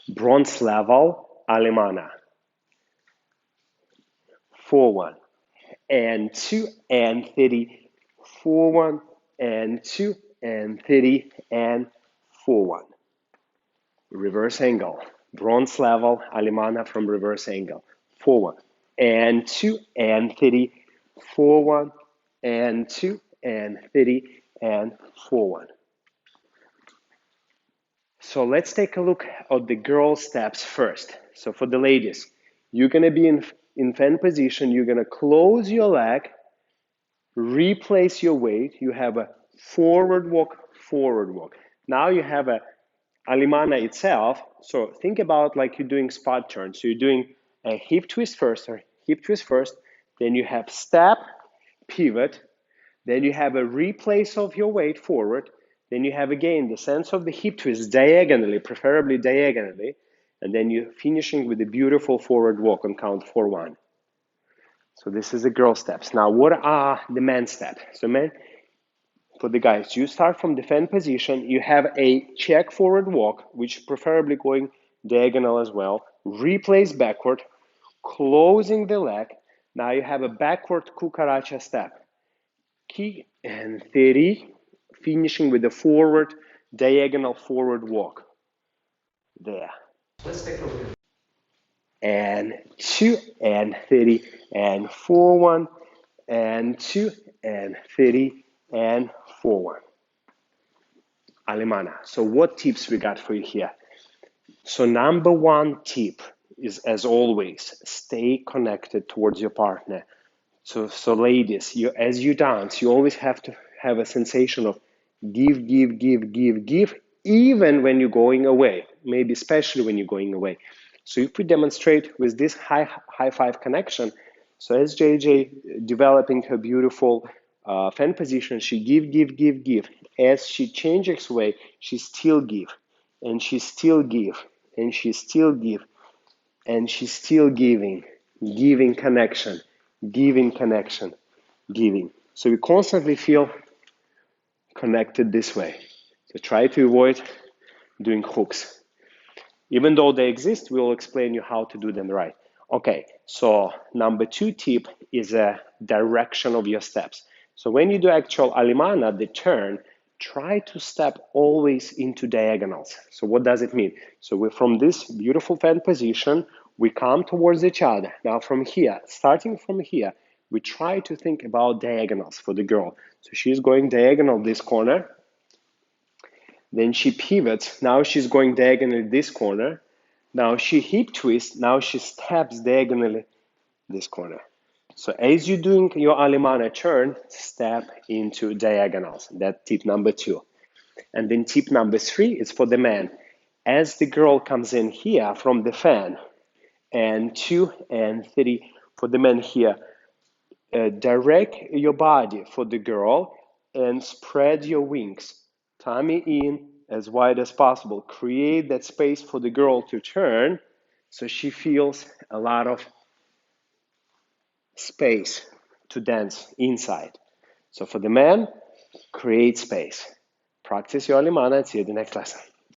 bronze level, ALEMANA. 4-1 and 2 and 30, 4-1 and 2 and 30 and 4-1. Reverse angle, bronze level, ALEMANA from reverse angle. 4-1 and 2 and 30, 4-1 and 2 and 30 and 4-1. So let's take a look at the girl steps first. So for the ladies, you're going to be in fan position. You're going to close your leg, replace your weight. You have a forward walk, forward walk. Now you have a ALEMANA itself. So think about like you're doing spot turn. So you're doing a hip twist first, then you have step, pivot, then you have a replace of your weight forward, then you have again the sense of the hip twist diagonally, preferably diagonally, and then you're finishing with a beautiful forward walk on count 4-1. So this is the girl steps. Now what are the man steps? So men, for the guys, you start from the fan position, you have a check forward walk, which preferably going diagonal as well, replace backward, closing the leg. Now you have a backward cucaracha step. Kick and 30, finishing with the forward, diagonal forward walk. There. Let's take a look. And 2 and 30 and 4-1 and 2 and 30 and 4-1. ALEMANA. So what tips we got for you here? So number one tip is, as always, stay connected towards your partner. So ladies, as you dance, you always have to have a sensation of give, give, give, give, give, even when you're going away, maybe especially when you're going away. So if we demonstrate with this high five connection, so as JJ developing her beautiful fan position, she give, give, give, give. As she changes way, she still give, and she still give, and she still give, and she's still giving, giving connection, giving connection, giving. So we constantly feel connected this way. So try to avoid doing hooks. Even though they exist, we'll explain you how to do them right. Okay, so number two tip is a direction of your steps. So when you do actual ALEMANA, the turn, try to step always into diagonals. So what does it mean? So we're from this beautiful fan position, we come towards each other. Now from here, starting from here, we try to think about diagonals for the girl. So she's going diagonal this corner, then she pivots, now she's going diagonally this corner, now she hip twists, now she steps diagonally this corner. So as you're doing your ALEMANA turn, step into diagonals. That's tip number two. And then tip number three is for the man. As the girl comes in here from the fan, and 2 and 30 for the man here, direct your body for the girl and spread your wings. Tummy in as wide as possible. Create that space for the girl to turn so she feels a lot of space to dance inside. So for the man, create space. Practice your ALEMANA and see you in the next lesson.